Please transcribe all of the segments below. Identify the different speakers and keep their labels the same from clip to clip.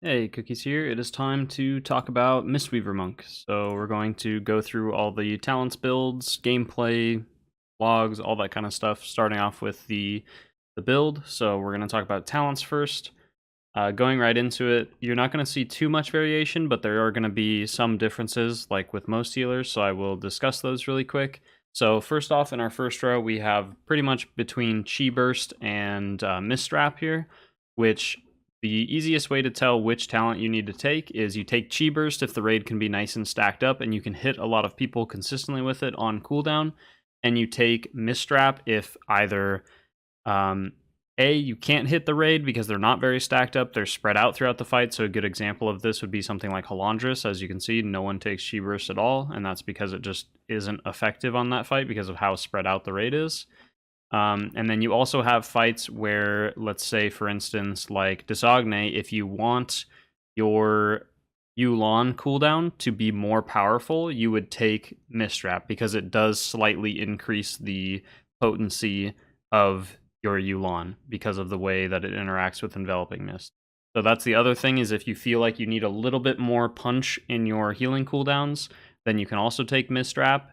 Speaker 1: Hey, Cookies here. It is time to talk about Mistweaver Monk. So we're going to go through all the talents builds, gameplay, logs, all that kind of stuff, starting off with the build. So we're going to talk about talents first. Going right into it, you're not going to see too much variation, but there are going to be some differences, like with most healers, so I will discuss those really quick. So first off, in our first row, we have pretty much between Chi Burst and Mistwrap here, which the easiest way to tell which talent you need to take is you take Chi Burst if the raid can be nice and stacked up and you can hit a lot of people consistently with it on cooldown, and you take Mistwrap if either you can't hit the raid because they're not very stacked up. They're spread out throughout the fight. So a good example of this would be something like Halandris. As you can see, no one takes Chi Burst at all, and that's because it just isn't effective on that fight because of how spread out the raid is. And then you also have fights where, let's say, for instance, like Disogne, if you want your Yu'lon cooldown to be more powerful, you would take Mistwrap because it does slightly increase the potency of your Yu'lon because of the way that it interacts with Enveloping Mist. So that's the other thing, is if you feel like you need a little bit more punch in your healing cooldowns, then you can also take Mistwrap.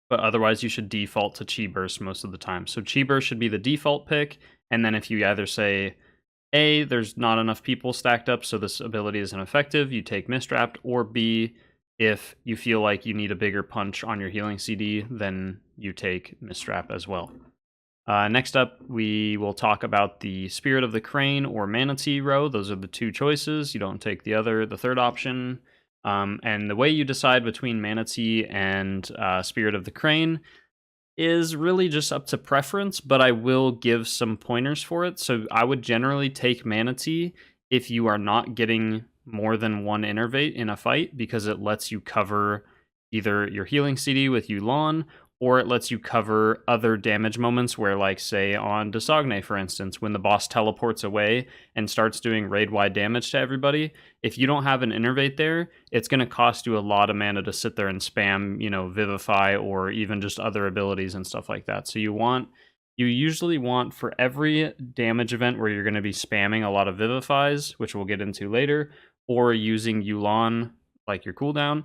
Speaker 1: But otherwise you should default to Chi Burst most of the time. So Chi Burst should be the default pick, and then if you either say, A, there's not enough people stacked up so this ability isn't effective, you take Mistwrap, or B, if you feel like you need a bigger punch on your healing CD, then you take Mistwrap as well. Next up, we will talk about the Spirit of the Crane or Manatee row. Those are the two choices. You don't take the third option. And the way you decide between Manatee and Spirit of the Crane is really just up to preference, but I will give some pointers for it. So I would generally take Manatee if you are not getting more than one innervate in a fight, because it lets you cover either your healing CD with Yu'lon, or it lets you cover other damage moments where, like, say, on Disogne, for instance, when the boss teleports away and starts doing raid-wide damage to everybody, if you don't have an innervate there, it's going to cost you a lot of mana to sit there and spam, Vivify or even just other abilities and stuff like that. So you usually want, for every damage event where you're going to be spamming a lot of Vivifies, which we'll get into later, or using Yu'lon, like your cooldown,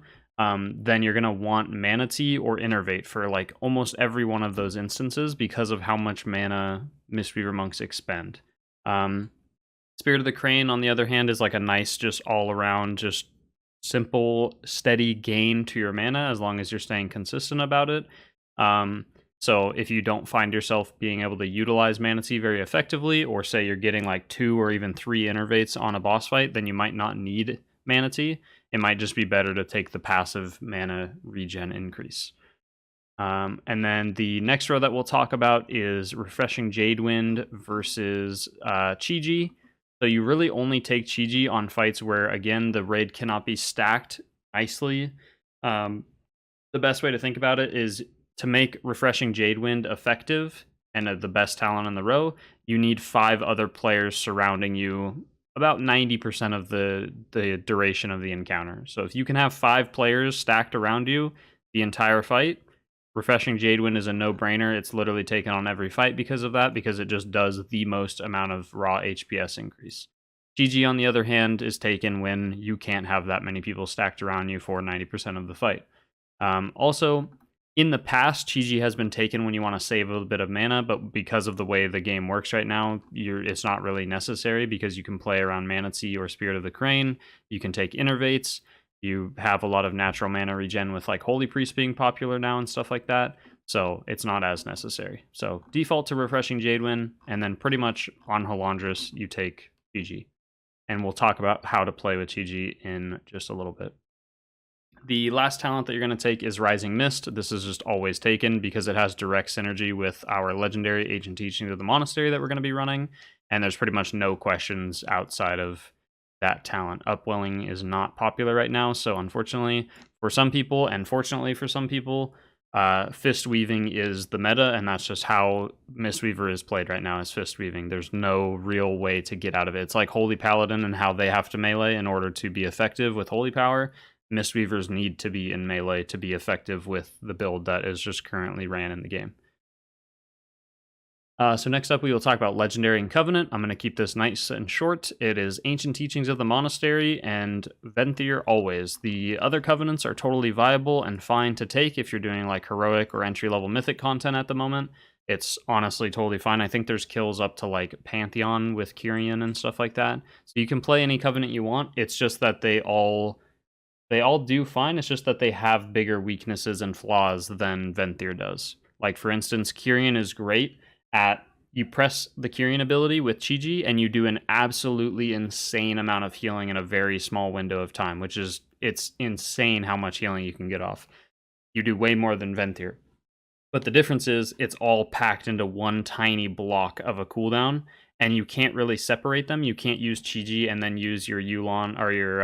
Speaker 1: then you're going to want Manatee or Innervate for like almost every one of those instances because of how much mana Mistweaver Monks expend. Spirit of the Crane, on the other hand, is like a nice, just all-around, just simple, steady gain to your mana as long as you're staying consistent about it. So if you don't find yourself being able to utilize Manatee very effectively, or say you're getting like 2 or even 3 Innervates on a boss fight, then you might not need Manatee. It might just be better to take the passive mana regen increase. And then the next row that we'll talk about is Refreshing Jadewind versus Chi-Ji. So you really only take Chi-Ji on fights where, again, the raid cannot be stacked nicely. The best way to think about it is to make Refreshing Jadewind effective and the best talent in the row, you need 5 other players surrounding you about 90% of the duration of the encounter. So if you can have 5 players stacked around you the entire fight, Refreshing Jadewind is a no-brainer. It's literally taken on every fight because of that, because it just does the most amount of raw HPS increase. GG, on the other hand, is taken when you can't have that many people stacked around you for 90% of the fight. Also, in the past, Chi-Ji has been taken when you want to save a little bit of mana, but because of the way the game works right now, it's not really necessary because you can play around Manatee or Spirit of the Crane. You can take Innervates. You have a lot of natural mana regen with like Holy Priest being popular now and stuff like that, so it's not as necessary. So default to Refreshing Jadewind, and then pretty much on Halandris, you take Chi-Ji. And we'll talk about how to play with Chi-Ji in just a little bit. The last talent that you're going to take is Rising Mist. This is just always taken because it has direct synergy with our legendary Ancient Teachings of the Monastery that we're going to be running, and there's pretty much no questions outside of that talent. Upwelling is not popular right now, so unfortunately for some people, and fortunately for some people, Fist Weaving is the meta, and that's just how Mistweaver is played right now, is Fist Weaving. There's no real way to get out of it. It's like Holy Paladin and how they have to melee in order to be effective with Holy Power. Mistweavers need to be in melee to be effective with the build that is just currently ran in the game. So next up, we will talk about Legendary and Covenant. I'm going to keep this nice and short. It is Ancient Teachings of the Monastery and Venthyr always. The other covenants are totally viable and fine to take if you're doing like heroic or entry-level mythic content at the moment. It's honestly totally fine. I think there's kills up to like Pantheon with Kyrian and stuff like that. So you can play any covenant you want. It's just that they all do fine. It's just that they have bigger weaknesses and flaws than Venthyr does. Like for instance, Kyrian is great at you press the Kyrian ability with Chi-Ji and you do an absolutely insane amount of healing in a very small window of time, which is, it's insane how much healing you can get off. You do way more than Venthyr. But the difference is it's all packed into one tiny block of a cooldown, and you can't really separate them. You can't use Chi-Ji and then use your Yulon or your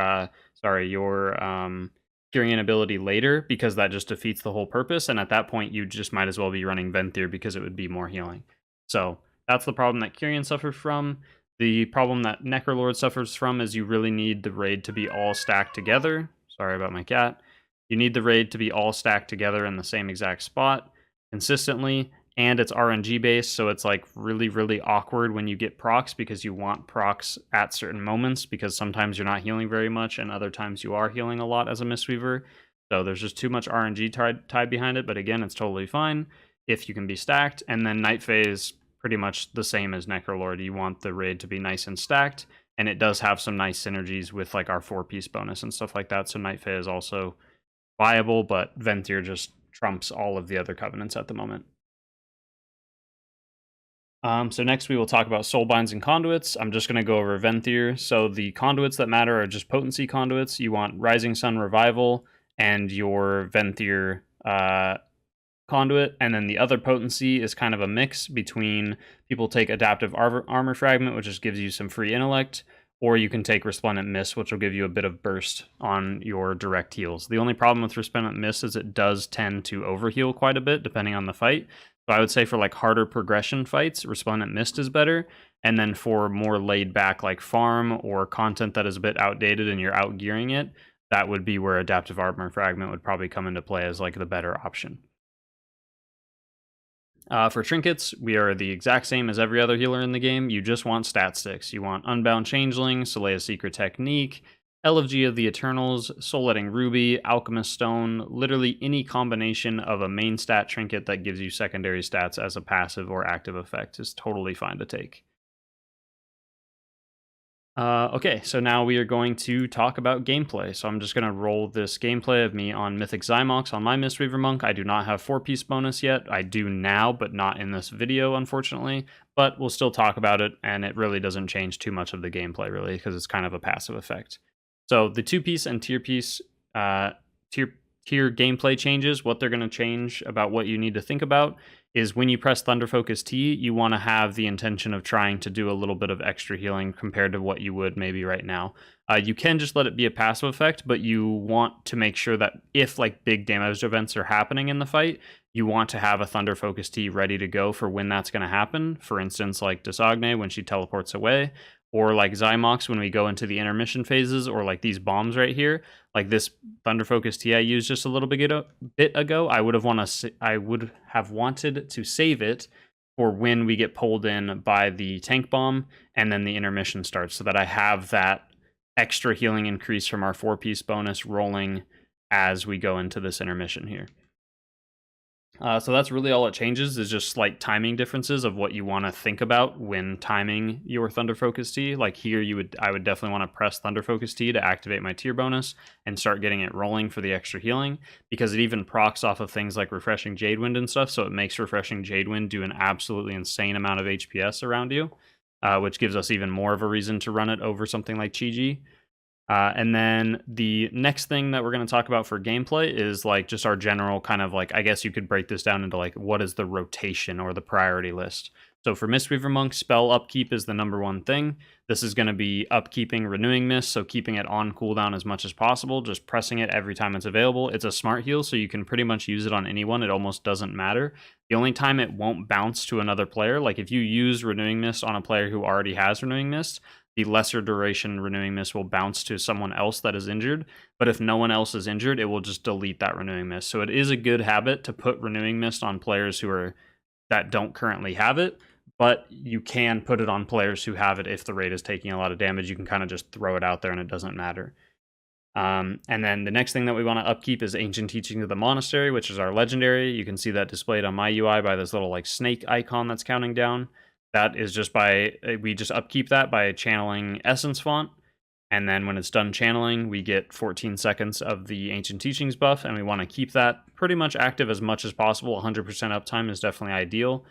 Speaker 1: Kyrian ability later, because that just defeats the whole purpose, and at that point you just might as well be running Venthyr because it would be more healing. So that's the problem that Kyrian suffers from. The problem that Necrolord suffers from is you really need the raid to be all stacked together. Sorry about my cat. You need the raid to be all stacked together in the same exact spot consistently, and it's RNG based, so it's like really, really awkward when you get procs, because you want procs at certain moments, because sometimes you're not healing very much and other times you are healing a lot as a Mistweaver. So there's just too much RNG tied behind it, but again, it's totally fine if you can be stacked. And then Night Phase, pretty much the same as Necrolord. You want the raid to be nice and stacked, and it does have some nice synergies with like our 4-piece bonus and stuff like that. So Night Phase is also viable, but Venthyr just trumps all of the other covenants at the moment. So next we will talk about Soulbinds and Conduits. I'm just going to go over Venthyr. So the conduits that matter are just potency conduits. You want Rising Sun Revival and your Venthyr conduit, and then the other potency is kind of a mix between, people take Adaptive Armor Fragment, which just gives you some free intellect, or you can take Resplendent Mist, which will give you a bit of burst on your direct heals. The only problem with Resplendent Mist is it does tend to overheal quite a bit depending on the fight. So I would say for like harder progression fights, Resplendent Mist is better, and then for more laid back like farm or content that is a bit outdated and you're out gearing it, that would be where Adaptive Armor Fragment would probably come into play as like the better option. For Trinkets, we are the exact same as every other healer in the game. You just want stat sticks. You want Unbound Changeling, Solea's Secret Technique, Elegy of the Eternals, Soul-Letting Ruby, Alchemist Stone, literally any combination of a main stat trinket that gives you secondary stats as a passive or active effect is totally fine to take. Okay, so now we are going to talk about gameplay. So I'm just going to roll this gameplay of me on Mythic Zymox on my Mistweaver Monk. I do not have 4-piece bonus yet. I do now, but not in this video, unfortunately. But we'll still talk about it, and it really doesn't change too much of the gameplay, really, because it's kind of a passive effect. So the 2-piece and tier-piece, tier gameplay changes, what they're going to change about what you need to think about is when you press Thunder Focus T, you want to have the intention of trying to do a little bit of extra healing compared to what you would maybe right now. You can just let it be a passive effect, but you want to make sure that if like big damage events are happening in the fight, you want to have a Thunder Focus T ready to go for when that's going to happen. For instance, like Desagne when she teleports away, or like Zymox when we go into the intermission phases, or like these bombs right here, like this Thunder Focus T I used just a little bit ago. I would have wanted to save it for when we get pulled in by the tank bomb and then the intermission starts, so that I have that extra healing increase from our 4-piece bonus rolling as we go into this intermission here. So that's really all it changes, is just slight timing differences of what you want to think about when timing your Thunder Focus T. Like here, I would definitely want to press Thunder Focus T to activate my tier bonus and start getting it rolling for the extra healing, because it even procs off of things like Refreshing Jadewind and stuff, so it makes Refreshing Jadewind do an absolutely insane amount of HPS around you, which gives us even more of a reason to run it over something like Chi-Ji. And then the next thing that we're going to talk about for gameplay is like just our general kind of like, I guess you could break this down into like, what is the rotation or the priority list? So for Mistweaver Monk, spell upkeep is the #1 thing. This is going to be upkeeping Renewing Mist, so keeping it on cooldown as much as possible, just pressing it every time it's available. It's a smart heal, so you can pretty much use it on anyone. It almost doesn't matter. The only time it won't bounce to another player, like if you use Renewing Mist on a player who already has Renewing Mist, the lesser duration Renewing Mist will bounce to someone else that is injured, but if no one else is injured, it will just delete that Renewing Mist. So it is a good habit to put Renewing Mist on players that don't currently have it, but you can put it on players who have it if the raid is taking a lot of damage. You can kind of just throw it out there and it doesn't matter. And then the next thing that we want to upkeep is Ancient Teachings of the Monastery, which is our legendary. You can see that displayed on my UI by this little like snake icon that's counting down. That is just we just upkeep that by channeling Essence Font. And then when it's done channeling, we get 14 seconds of the Ancient Teachings buff, and we want to keep that pretty much active as much as possible. 100% uptime is definitely ideal.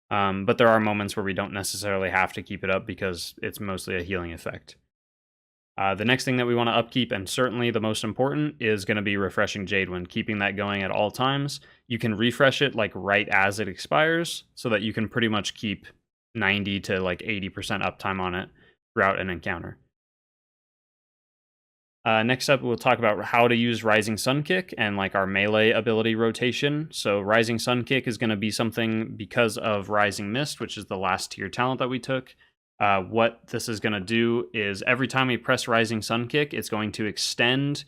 Speaker 1: But there are moments where we don't necessarily have to keep it up because it's mostly a healing effect. The next thing that we want to upkeep, and certainly the most important, is going to be refreshing Jadewind, keeping that going at all times. You can refresh it like right as it expires, so that you can pretty much keep 90 to like 80% uptime on it throughout an encounter. Next up, we'll talk about how to use Rising Sun Kick and like our melee ability rotation. So Rising Sun Kick is going to be something because of Rising Mist, which is the last tier talent that we took. What this is going to do is every time we press Rising Sun Kick, it's going to extend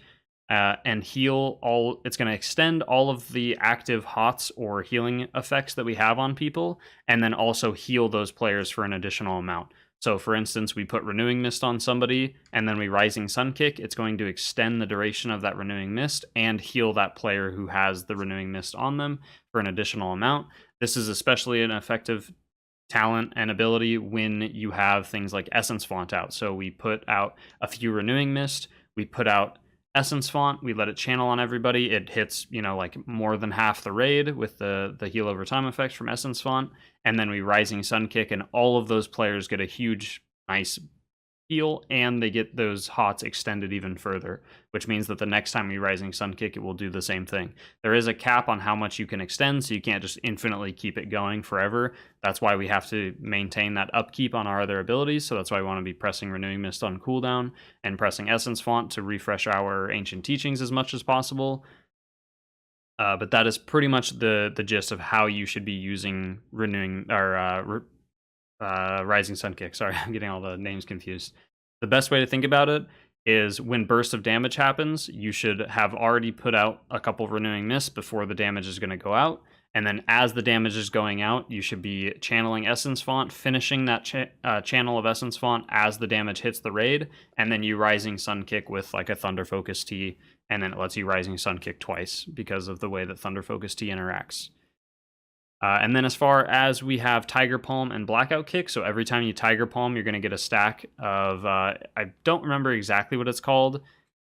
Speaker 1: and heal all. It's going to extend all of the active HOTS or healing effects that we have on people, and then also heal those players for an additional amount. So for instance, we put Renewing Mist on somebody, and then we Rising Sun Kick. It's going to extend the duration of that Renewing Mist and heal that player who has the Renewing Mist on them for an additional amount. This is especially an effective talent and ability when you have things like Essence Font out. So we put out a few Renewing Mist, we put out Essence Font, we let it channel on everybody. It hits, like more than half the raid with the heal over time effects from Essence Font, and then we Rising Sun Kick, and all of those players get a huge, nice heal, and they get those HOTS extended even further, which means that the next time we Rising Sun Kick, it will do the same thing. There is a cap on how much you can extend, so you can't just infinitely keep it going forever. That's why we have to maintain that upkeep on our other abilities, so that's why we want to be pressing Renewing Mist on cooldown and pressing Essence Font to refresh our Ancient Teachings as much as possible. But that is pretty much the gist of how you should be using Renewing or Rising Sun Kick. Sorry, I'm getting all the names confused. The best way to think about it is when burst of damage happens, you should have already put out a couple Renewing Mists before the damage is going to go out. And then as the damage is going out, you should be channeling Essence Font, finishing that channel of Essence Font as the damage hits the raid, and then you Rising Sun Kick with like a Thunder Focus T, and then it lets you Rising Sun Kick twice because of the way that Thunder Focus T interacts. And then as far as we have Tiger Palm and Blackout Kick, so every time you Tiger Palm, you're going to get a stack of, I don't remember exactly what it's called,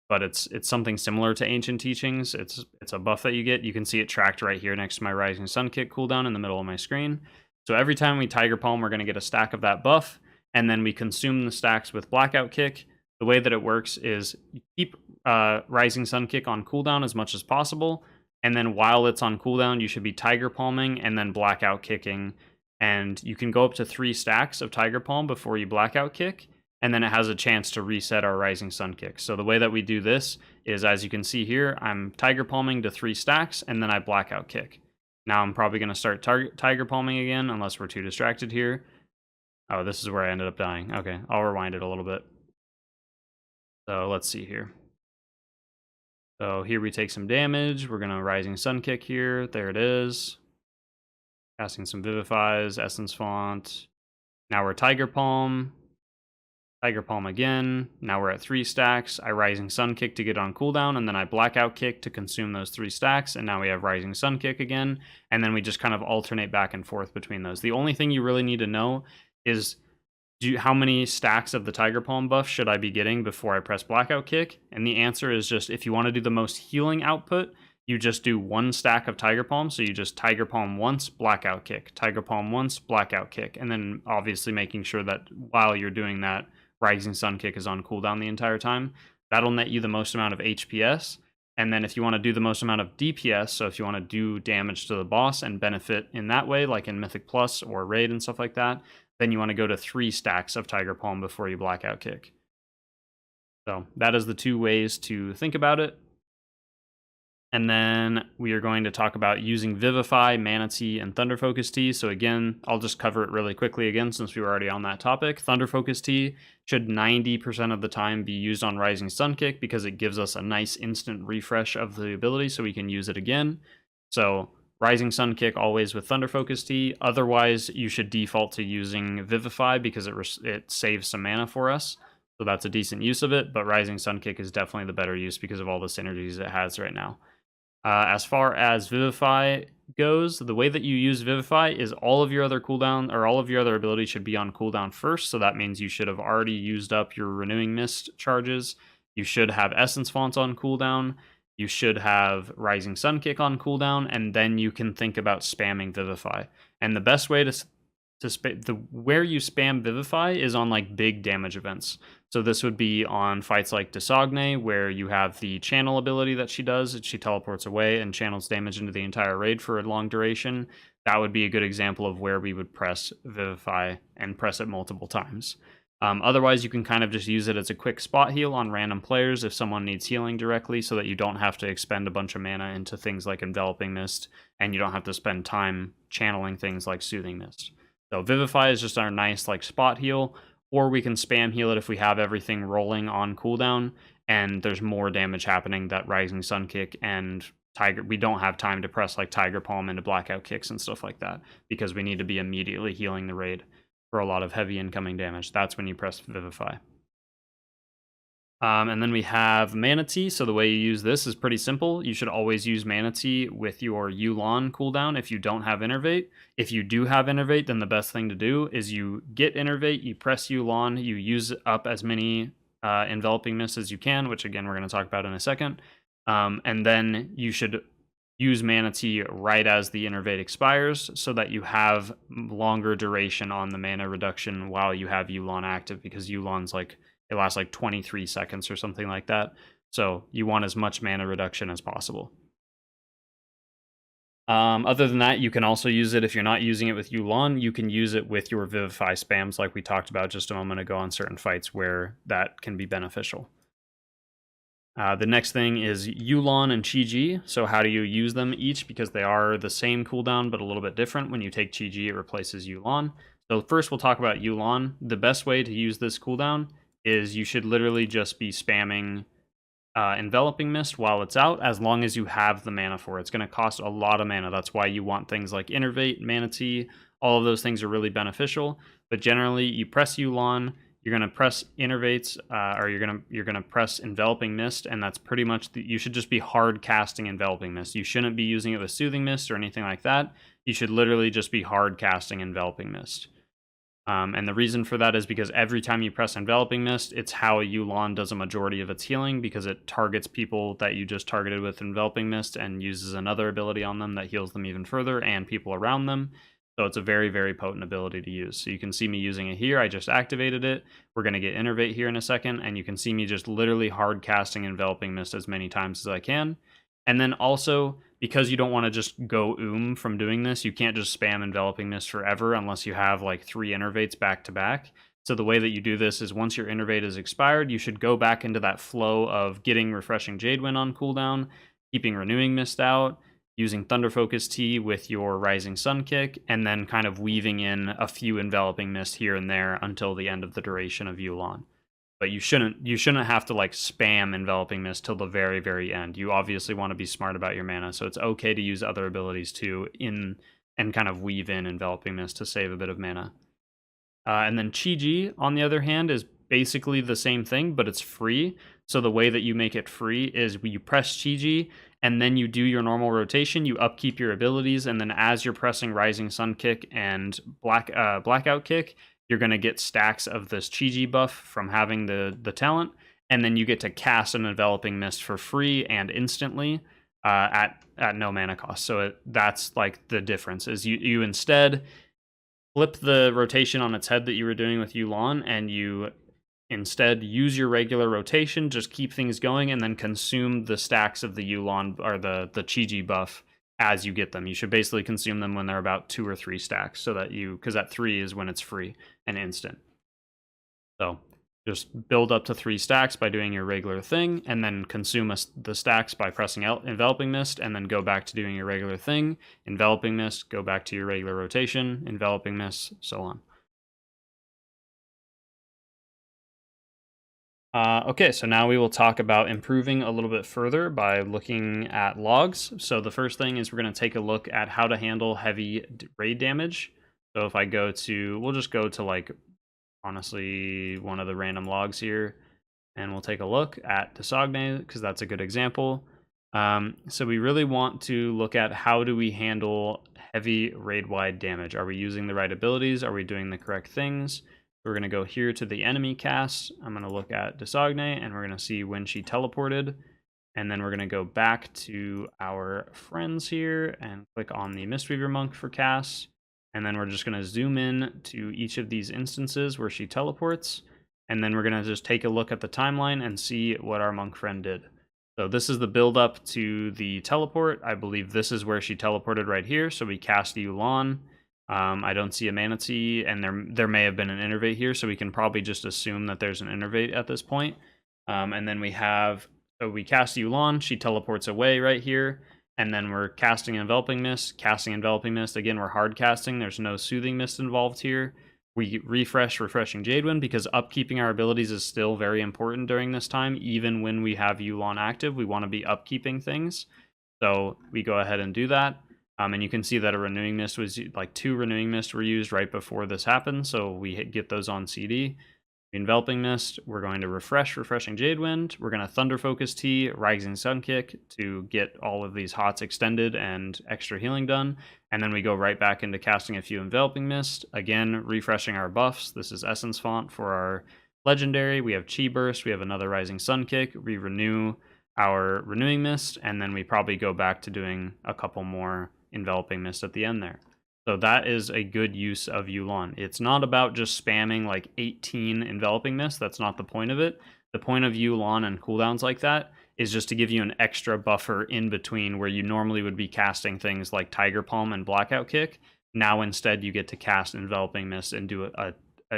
Speaker 1: but it's something similar to Ancient Teachings. It's a buff that you get. You can see it tracked right here next to my Rising Sun Kick cooldown in the middle of my screen. So every time we Tiger Palm, we're going to get a stack of that buff, and then we consume the stacks with Blackout Kick. The way that it works is you keep Rising Sun Kick on cooldown as much as possible, and then while it's on cooldown, you should be Tiger Palming and then Blackout Kicking. And you can go up to 3 stacks of Tiger Palm before you Blackout Kick, and then it has a chance to reset our Rising Sun Kick. So the way that we do this is, as you can see here, I'm Tiger Palming to 3 stacks, and then I Blackout Kick. Now I'm probably going to start Tiger Palming again, unless we're too distracted here. Oh, this is where I ended up dying. Okay, I'll rewind it a little bit. So let's see here. So here we take some damage. We're going to Rising Sun Kick here. There it is. Casting some Vivifies, Essence Font. Now we're Tiger Palm. Tiger Palm again. Now we're at 3 stacks. I Rising Sun Kick to get on cooldown, and then I Blackout Kick to consume those 3 stacks, and now we have Rising Sun Kick again, and then we just kind of alternate back and forth between those. The only thing you really need to know is how many stacks of the Tiger Palm buff should I be getting before I press Blackout Kick? And the answer is just, if you want to do the most healing output, you just do 1 stack of Tiger Palm. So you just Tiger Palm once, Blackout Kick, Tiger Palm once, Blackout Kick. And then obviously making sure that while you're doing that, Rising Sun Kick is on cooldown the entire time. That'll net you the most amount of HPS. And then if you want to do the most amount of DPS, so if you want to do damage to the boss and benefit in that way, like in Mythic Plus or Raid and stuff like that, then you want to go to 3 stacks of Tiger Palm before you Blackout Kick. So that is the 2 ways to think about it. And then we are going to talk about using Vivify, Mana Tea, and Thunder Focus Tea. So again, I'll just cover it really quickly again since we were already on that topic. Thunder Focus Tea should 90% of the time be used on Rising Sun Kick because it gives us a nice instant refresh of the ability so we can use it again. So Rising Sun Kick always with Thunder Focus Tea. Otherwise, you should default to using Vivify because it saves some mana for us. So that's a decent use of it, but Rising Sun Kick is definitely the better use because of all the synergies it has right now. As far as Vivify goes, the way that you use Vivify is all of your other cooldown, or all of your other abilities should be on cooldown first, so that means you should have already used up your Renewing Mist charges. You should have Essence Fonts on cooldown. You should have Rising Sun Kick on cooldown, and then you can think about spamming Vivify. And the best way where you spam Vivify is on like big damage events. So this would be on fights like Desagne, where you have the channel ability that she does. She teleports away and channels damage into the entire raid for a long duration. That would be a good example of where we would press Vivify and press it multiple times. Otherwise, you can kind of just use it as a quick spot heal on random players if someone needs healing directly, so that you don't have to expend a bunch of mana into things like Enveloping Mist, and you don't have to spend time channeling things like Soothing Mist. So Vivify is just our nice like spot heal, or we can spam heal it if we have everything rolling on cooldown and there's more damage happening that Rising Sun Kick and Tiger, we don't have time to press like Tiger Palm into Blackout Kicks and stuff like that, because we need to be immediately healing the raid for a lot of heavy incoming damage. That's when you press Vivify. And then we have Mana Tea. So the way you use this is pretty simple. You should always use Mana Tea with your Yu'lon cooldown if you don't have Innervate. If you do have Innervate, then the best thing to do is you get Innervate, you press Yu'lon, you use up as many Enveloping Mists as you can, which again we're going to talk about in a second. And then you should use Mana Tea right as the Innervate expires, so that you have longer duration on the mana reduction while you have Yu'lon active, because Yu'lon's like, it lasts like 23 seconds or something like that. So you want as much mana reduction as possible. Other than that, you can also use it if you're not using it with Yu'lon. You can use it with your Vivify spams like we talked about just a moment ago on certain fights where that can be beneficial. The next thing is Yu'lon and Chi-Ji. So how do you use them each? Because they are the same cooldown, but a little bit different. When you take Chi-Ji, it replaces Yu'lon. So first we'll talk about Yu'lon. The best way to use this cooldown is you should literally just be spamming Enveloping Mist while it's out, as long as you have the mana for it. It's going to cost a lot of mana. That's why you want things like Innervate, Mana Tea. All of those things are really beneficial. But generally, you press Yu'lon, you're going to press Innervates, or you're gonna press Enveloping Mist, and that's pretty much you should just be hard casting Enveloping Mist. You shouldn't be using it with Soothing Mist or anything like that. You should literally just be hard casting Enveloping Mist. And the reason for that is because every time you press Enveloping Mist, it's how Yu'lon does a majority of its healing, because it targets people that you just targeted with Enveloping Mist and uses another ability on them that heals them even further, and people around them. So it's a very, very potent ability to use. So you can see me using it here. I just activated it. We're going to get Innervate here in a second, and you can see me just literally hard casting Enveloping Mist as many times as I can. And then also, because you don't want to just go from doing this, you can't just spam Enveloping Mist forever unless you have like 3 Innervates back to back. So the way that you do this is once your Innervate is expired, you should go back into that flow of getting Refreshing Jadewind on cooldown, keeping Renewing Mist out, using Thunder Focus Tea with your Rising Sun Kick, and then kind of weaving in a few Enveloping Mist here and there until the end of the duration of Yu'lon. But you shouldn't have to like spam Enveloping Mist till the very, very end. You obviously want to be smart about your mana, so it's okay to use other abilities too and kind of weave in Enveloping Mist to save a bit of mana. And then Chi-Ji, on the other hand, is basically the same thing, but it's free. So the way that you make it free is you press Chi-Ji, and then you do your normal rotation, you upkeep your abilities, and then as you're pressing Rising Sun Kick and Blackout Kick, you're going to get stacks of this Chi-Ji buff from having the talent, and then you get to cast an Enveloping Mist for free and instantly at no mana cost. So that's like the difference, is you instead flip the rotation on its head that you were doing with Yu'lon, and you instead use your regular rotation, just keep things going, and then consume the stacks of the Yu'lon or the Chi-Ji buff as you get them. You should basically consume them when they're about 2 or 3 stacks, so that because that 3 is when it's free and instant. So just build up to 3 stacks by doing your regular thing, and then consume the stacks by pressing Enveloping Mist, and then go back to doing your regular thing, Enveloping Mist, go back to your regular rotation, Enveloping Mist, so on. Okay, so now we will talk about improving a little bit further by looking at logs. So the first thing is we're going to take a look at how to handle heavy raid damage. So if I go to, we'll just go to like, honestly, one of the random logs here, and we'll take a look at Tichondrius because that's a good example. So we really want to look at how do we handle heavy raid-wide damage. Are we using the right abilities? Are we doing the correct things? We're going to go here to the enemy cast. I'm going to look at Tichondrius, and we're going to see when she teleported. And then we're going to go back to our friends here and click on the Mistweaver monk for cast. And then we're just going to zoom in to each of these instances where she teleports. And then we're going to just take a look at the timeline and see what our monk friend did. So this is the build up to the teleport. I believe this is where she teleported right here. So we cast Yu'lon. I don't see a manatee, and there may have been an innervate here, so we can probably just assume that there's an innervate at this point. And then we have, so we cast Yu'lon, she teleports away right here, and then we're casting Enveloping Mist, Again, we're hard casting, there's no Soothing Mist involved here. We refresh Refreshing Jadewind because upkeeping our abilities is still very important during this time. Even when we have Yu'lon active, we want to be upkeeping things. So we go ahead and do that. And you can see that a Renewing Mist was like 2 Renewing Mists were used right before this happened. So we get those on CD. Enveloping Mist, we're going to Refreshing Jadewind. We're going to Thunder Focus Tea, Rising Sun Kick to get all of these hots extended and extra healing done. And then we go right back into casting a few Enveloping Mist. Again, refreshing our buffs. This is Essence Font for our Legendary. We have Chi Burst. We have another Rising Sun Kick. We renew our Renewing Mist. And then we probably go back to doing a couple more Enveloping Mist at the end there. So that is a good use of Yu'lon. It's not about just spamming like 18 Enveloping Mist. That's not the point of it. The point of Yu'lon and cooldowns like that is just to give you an extra buffer in between where you normally would be casting things like Tiger Palm and Blackout Kick. Now instead you get to cast Enveloping Mist and do a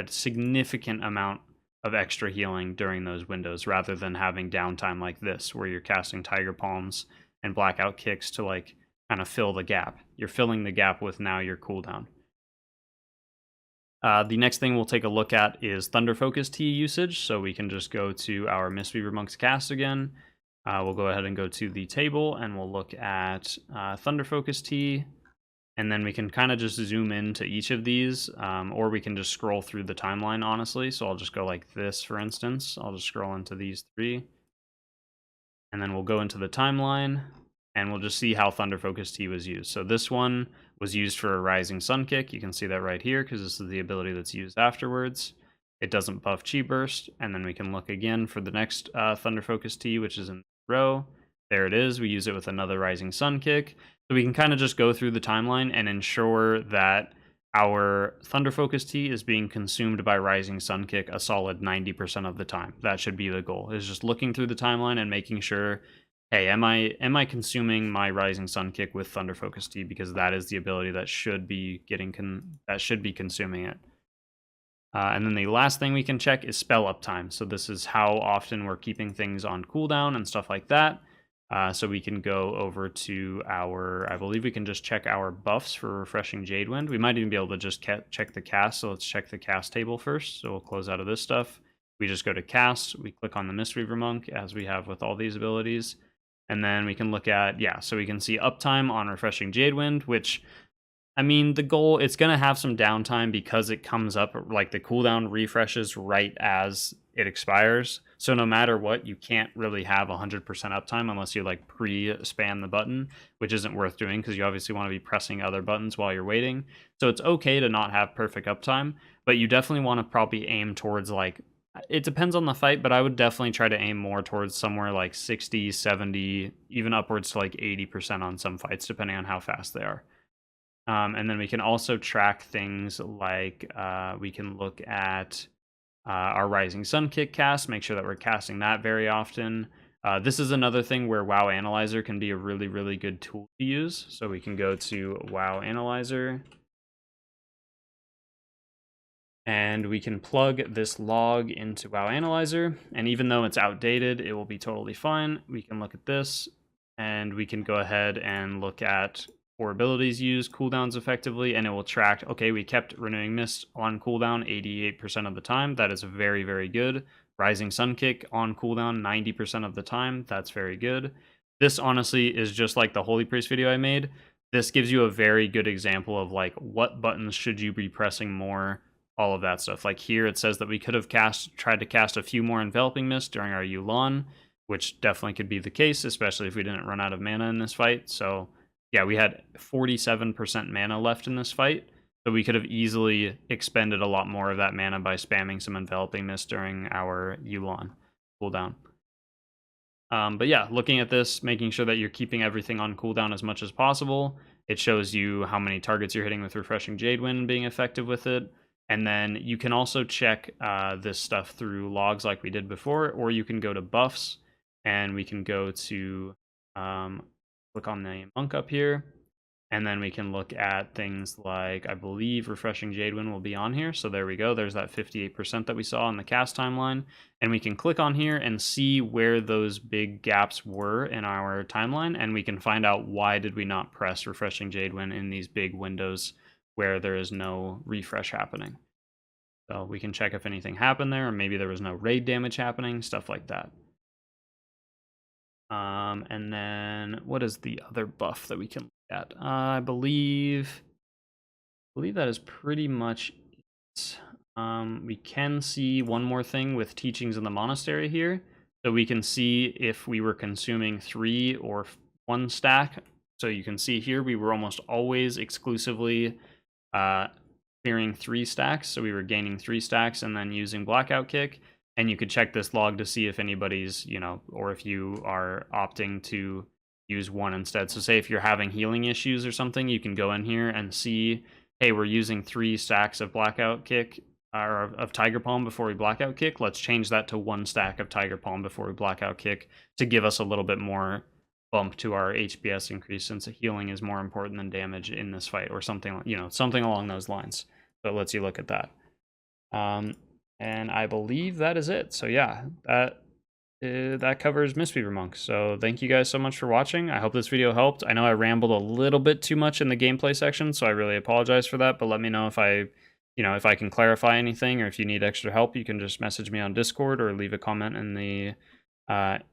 Speaker 1: significant amount of extra healing during those windows rather than having downtime like this where you're casting Tiger Palms and Blackout Kicks to like kind of fill the gap. You're filling the gap with now your cooldown. The next thing we'll take a look at is Thunder Focus Tea usage. So we can just go to our Mistweaver Monk's cast again. We'll go ahead and go to the table and we'll look at Thunder Focus Tea. And then we can kind of just zoom into each of these, or we can just scroll through the timeline, honestly. So I'll just go like this, for instance. I'll just scroll into these 3. And then we'll go into the timeline. And we'll just see how Thunder Focus Tea was used. So this one was used for a Rising Sun Kick. You can see that right here because this is the ability that's used afterwards. It doesn't buff Chi Burst. And then we can look again for the next Thunder Focus Tea, which is in the row. There it is. We use it with another Rising Sun Kick. So we can kind of just go through the timeline and ensure that our Thunder Focus Tea is being consumed by Rising Sun Kick a solid 90% of the time. That should be the goal, is just looking through the timeline and making sure, hey, am I consuming my Rising Sun Kick with Thunder Focus Tea, because that is the ability that should be consuming it. And then the last thing we can check is spell uptime. So this is how often we're keeping things on cooldown and stuff like that. So we can go over to I believe we can just check our buffs for Refreshing Jadewind. We might even be able to just check the cast. So let's check the cast table first. So we'll close out of this stuff. We just go to cast. We click on the Mistweaver Monk as we have with all these abilities. And then we can look at, so we can see uptime on Refreshing Jadewind, which, I mean, the goal, it's going to have some downtime because it comes up, like the cooldown refreshes right as it expires. So no matter what, you can't really have 100% uptime unless you like pre-spam the button, which isn't worth doing because you obviously want to be pressing other buttons while you're waiting. So it's okay to not have perfect uptime, but you definitely want to probably aim towards like, it depends on the fight, but I would definitely try to aim more towards somewhere like 60, 70, even upwards to like 80% on some fights, depending on how fast they are. And then we can also track things like we can look at our Rising Sun Kick cast, make sure that we're casting that very often. This is another thing where WoW Analyzer can be a really, really good tool to use. So we can go to WoW Analyzer. And we can plug this log into WoW Analyzer, and even though it's outdated, it will be totally fine. We can look at this, and we can go ahead and look at 4 abilities used, cooldowns effectively, and it will track, okay, we kept Renewing Mist on cooldown 88% of the time. That is very, very good. Rising Sun Kick on cooldown 90% of the time. That's very good. This honestly is just like the Holy Priest video I made. This gives you a very good example of like what buttons should you be pressing more, all of that stuff. Like here it says that we could have tried to cast a few more Enveloping Mist during our Yu'lon, which definitely could be the case, especially if we didn't run out of mana in this fight. So yeah, we had 47% mana left in this fight. So we could have easily expended a lot more of that mana by spamming some Enveloping Mist during our Yu'lon cooldown. But yeah, looking at this, making sure that you're keeping everything on cooldown as much as possible. It shows you how many targets you're hitting with Refreshing Jadewind, being effective with it. And then you can also check this stuff through logs like we did before, or you can go to buffs, and we can go to click on the monk up here. And then we can look at things like, I believe Refreshing Jadewind will be on here. So there we go. There's that 58% that we saw in the cast timeline. And we can click on here and see where those big gaps were in our timeline. And we can find out why did we not press Refreshing Jadewind in these big windows where there is no refresh happening. So we can check if anything happened there, or maybe there was no raid damage happening, stuff like that. And then what is the other buff that we can look at? I believe that is pretty much it. We can see one more thing with Teachings in the Monastery here. So we can see if we were consuming 3 or 1 stack. So you can see here we were almost always exclusively clearing 3 stacks. So we were gaining 3 stacks and then using Blackout Kick. And you could check this log to see if anybody's, or if you are opting to use 1 instead. So say if you're having healing issues or something, you can go in here and see, hey, we're using 3 stacks of Blackout Kick, or of Tiger Palm before we Blackout Kick. Let's change that to 1 stack of Tiger Palm before we Blackout Kick to give us a little bit more bump to our HPS increase, since healing is more important than damage in this fight, or something, something along those lines. So it lets you look at that. And I believe that is it. So yeah, that covers Mistweaver Monk. So thank you guys so much for watching. I hope this video helped. I know I rambled a little bit too much in the gameplay section, so I really apologize for that. But let me know if if I can clarify anything, or if you need extra help, you can just message me on Discord or leave a comment in the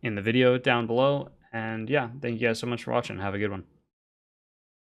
Speaker 1: video down below. And yeah, thank you guys so much for watching. Have a good one.